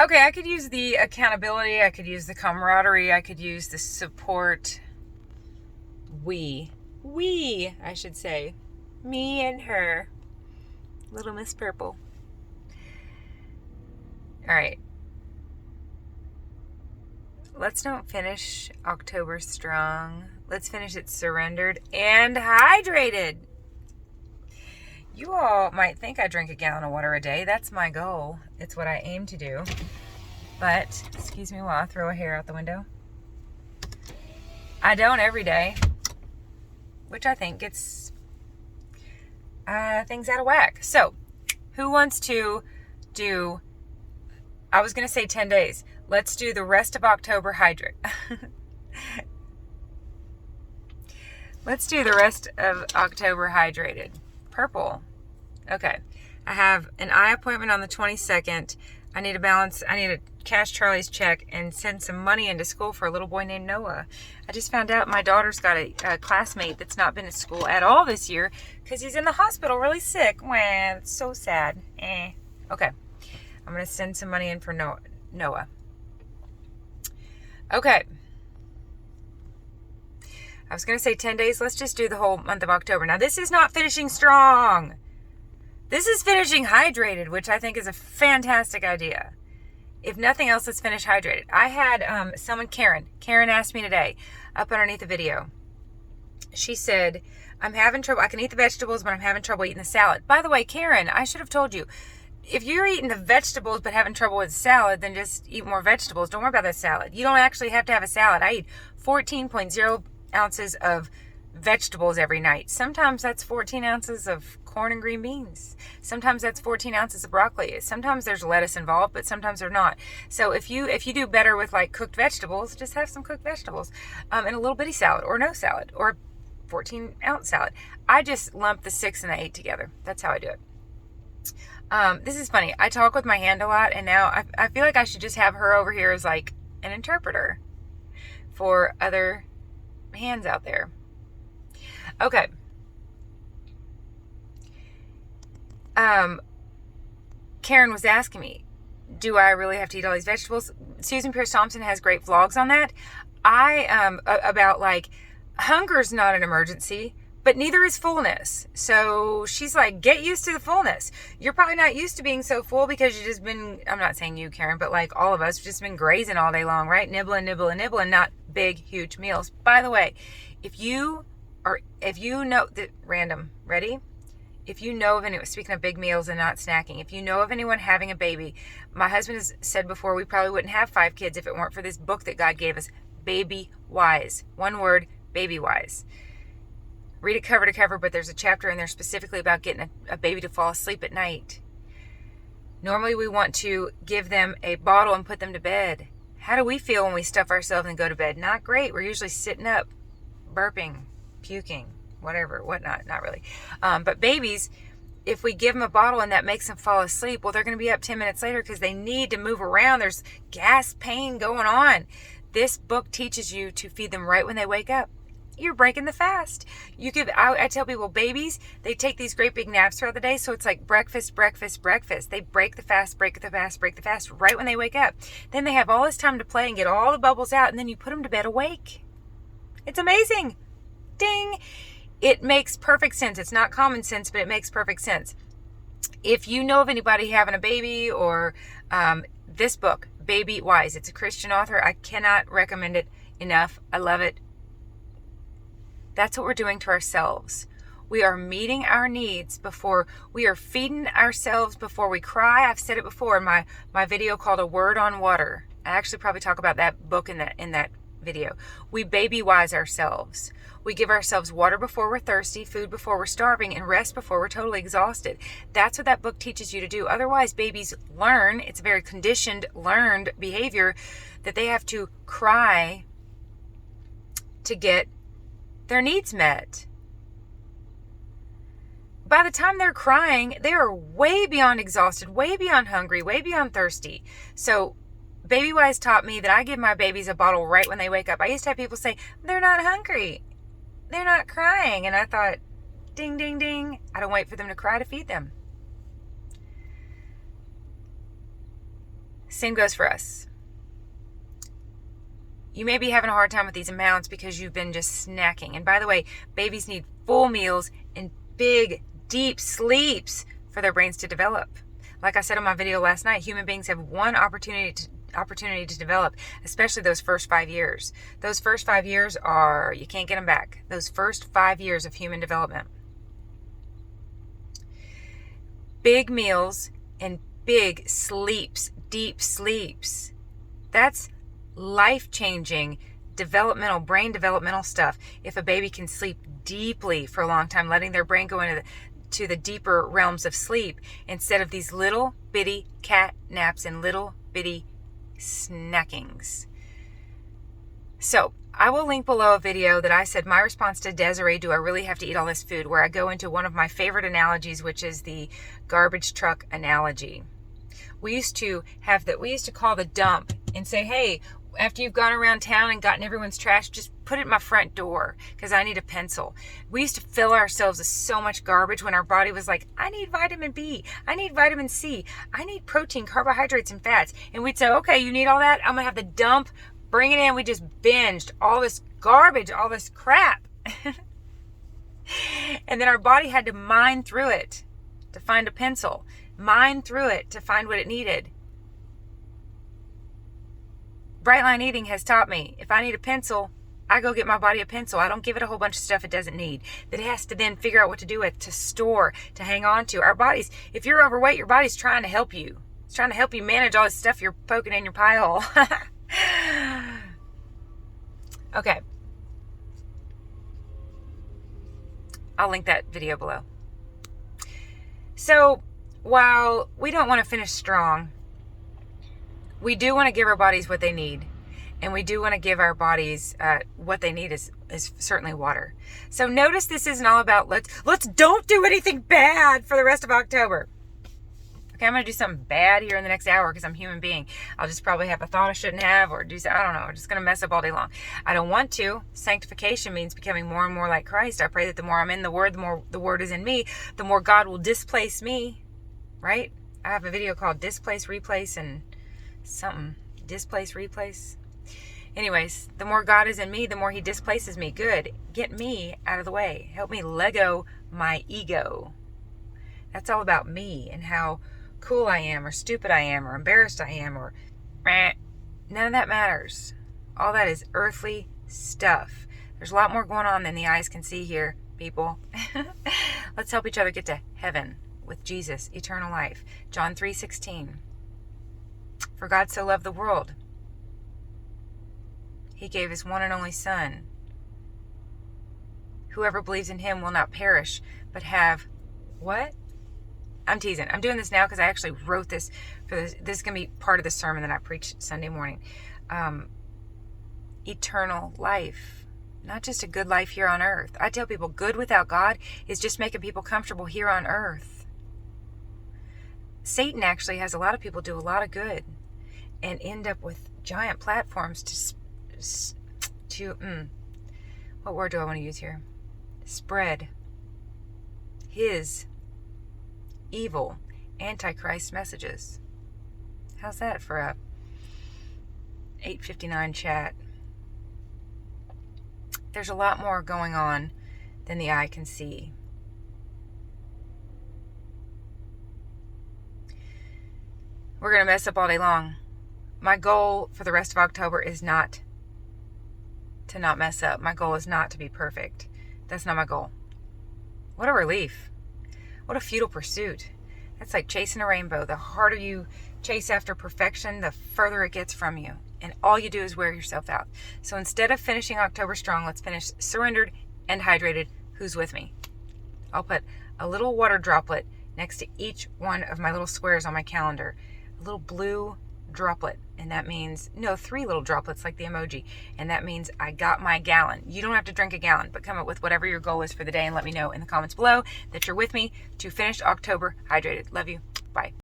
Okay, I could use the accountability. I could use the camaraderie. I could use the support. I should say. Me and her. Little Miss Purple. All right. Let's don't finish October strong. Let's finish it surrendered and hydrated. You all might think I drink a gallon of water a day. That's my goal. It's what I aim to do. But, excuse me while I throw a hair out the window. I don't every day, which I think gets things out of whack. So, who wants to do, I was going to say 10 days. Let's do the rest of October hydrate. Let's do the rest of October hydrated. Purple. Okay. I have an eye appointment on the 22nd. I need to cash Charlie's check and send some money into school for a little boy named Noah. I just found out my daughter's got a classmate that's not been to school at all this year because he's in the hospital really sick. Wah, it's so sad. Okay. I'm going to send some money in for Noah. Okay. I was going to say 10 days. Let's just do the whole month of October. Now, this is not finishing strong. This is finishing hydrated, which I think is a fantastic idea. If nothing else, let's finish hydrated. I had someone, Karen asked me today up underneath the video. She said, I'm having trouble. I can eat the vegetables, but I'm having trouble eating the salad. By the way, Karen, I should have told you, if you're eating the vegetables but having trouble with the salad, then just eat more vegetables. Don't worry about that salad. You don't actually have to have a salad. I eat 14.0 ounces of vegetables every night. Sometimes that's 14 ounces of corn and green beans. Sometimes that's 14 ounces of broccoli. Sometimes there's lettuce involved, but sometimes they're not. So if you do better with like cooked vegetables, just have some cooked vegetables in a little bitty salad or no salad or 14 ounce salad. I just lump the 6 and the 8 together. That's how I do it. This is funny. I talk with my hand a lot, and now I feel like I should just have her over here as like an interpreter for other hands out there. Okay. Karen was asking me, do I really have to eat all these vegetables? Susan Pierce Thompson has great vlogs on that. About like, hunger's not an emergency, but neither is fullness. So she's like, get used to the fullness. You're probably not used to being so full because you just been, I'm not saying you, Karen, but like all of us just been grazing all day long, right? Nibbling, not big, huge meals. By the way, if you know that random, ready? If you know of anyone, speaking of big meals and not snacking, if you know of anyone having a baby, my husband has said before, we probably wouldn't have 5 kids if it weren't for this book that God gave us, Babywise. One word, Babywise. Read it cover to cover, but there's a chapter in there specifically about getting a baby to fall asleep at night. Normally we want to give them a bottle and put them to bed. How do we feel when we stuff ourselves and go to bed? Not great. We're usually sitting up, burping, puking, whatnot. Not really. But babies, if we give them a bottle and that makes them fall asleep, well, they're going to be up 10 minutes later because they need to move around. There's gas pain going on. This book teaches you to feed them right when they wake up. You're breaking the fast. I tell people, babies, they take these great big naps throughout the day. So it's like breakfast. They break the fast right when they wake up. Then they have all this time to play and get all the bubbles out. And then you put them to bed awake. It's amazing. Ding. It makes perfect sense. It's not common sense, but it makes perfect sense. If you know of anybody having a baby or this book, Babywise, it's a Christian author. I cannot recommend it enough. I love it. That's what we're doing to ourselves. We are meeting our needs before we are feeding ourselves before we cry. I've said it before in my video called A Word on Water. I actually probably talk about that book in that video. We Babywise ourselves. We give ourselves water before we're thirsty, food before we're starving, and rest before we're totally exhausted. That's what that book teaches you to do. Otherwise, babies learn, it's a very conditioned, learned behavior that they have to cry to get their needs met. By the time they're crying, they are way beyond exhausted, way beyond hungry, way beyond thirsty. So Babywise taught me that I give my babies a bottle right when they wake up. I used to have people say, they're not hungry. They're not crying. And I thought, ding, ding, ding. I don't wait for them to cry to feed them. Same goes for us. You may be having a hard time with these amounts because you've been just snacking. And by the way, babies need full meals and big, deep sleeps for their brains to develop. Like I said in my video last night, human beings have one opportunity to develop, especially those first 5 years. Those first 5 years you can't get them back. Those first 5 years of human development. Big meals and big sleeps, deep sleeps. That's life-changing brain developmental stuff. If a baby can sleep deeply for a long time, letting their brain go into the deeper realms of sleep instead of these little bitty cat naps and little bitty snackings. So I will link below a video that I said my response to Desiree, do I really have to eat all this food, where I go into one of my favorite analogies, which is the garbage truck analogy. We used to call the dump and say, hey, after you've gone around town and gotten everyone's trash, just put it in my front door because I need a pencil. We used to fill ourselves with so much garbage when our body was like, I need vitamin B, I need vitamin C, I need protein, carbohydrates, and fats. And we'd say, okay, you need all that? I'm going to have the dump, bring it in. We just binged all this garbage, all this crap. And then our body had to mine through it to find a pencil, mine through it to find what it needed. Bright line eating has taught me, if I need a pencil, I go get my body a pencil. I don't give it a whole bunch of stuff it doesn't need, that it has to then figure out what to do with, to store, to hang on to. Our bodies, if you're overweight, your body's trying to help you. It's trying to help you manage all this stuff you're poking in your pie hole. Okay. I'll link that video below. So, while we don't want to finish strong, we do want to give our bodies what they need. And we do want to give our bodies what they need is certainly water. So notice this isn't all about let's don't do anything bad for the rest of October. Okay, I'm going to do something bad here in the next hour because I'm a human being. I'll just probably have a thought I shouldn't have or do something. I don't know. I'm just going to mess up all day long. I don't want to. Sanctification means becoming more and more like Christ. I pray that the more I'm in the Word, the more the Word is in me, the more God will displace me. Right? I have a video called Displace, Replace, and something. Displace, replace. Anyways, the more God is in me, the more He displaces me. Good. Get me out of the way. Help me Lego my ego. That's all about me and how cool I am, or stupid I am, or embarrassed I am, or none of that matters. All that is earthly stuff. There's a lot more going on than the eyes can see here, people. Let's help each other get to heaven with Jesus, eternal life. John 3:16. For God so loved the world, He gave His one and only Son. Whoever believes in Him will not perish, but have what? I'm teasing. I'm doing this now because I actually wrote this for this. This is going to be part of the sermon that I preached Sunday morning. Eternal life. Not just a good life here on earth. I tell people good without God is just making people comfortable here on earth. Satan actually has a lot of people do a lot of good and end up with giant platforms what word do I want to use here? Spread his evil antichrist messages. How's that for a 8:59 chat? There's a lot more going on than the eye can see. We're going to mess up all day long. My goal for the rest of October is not to not mess up. My goal is not to be perfect. That's not my goal. What a relief. What a futile pursuit. That's like chasing a rainbow. The harder you chase after perfection, the further it gets from you. And all you do is wear yourself out. So instead of finishing October strong, let's finish surrendered and hydrated. Who's with me? I'll put a little water droplet next to each one of my little squares on my calendar. A little blue droplet, and that means 3 little droplets like the emoji, and that means I got my gallon. You don't have to drink a gallon, but come up with whatever your goal is for the day and let me know in the comments below that you're with me to finish October hydrated. Love you. Bye.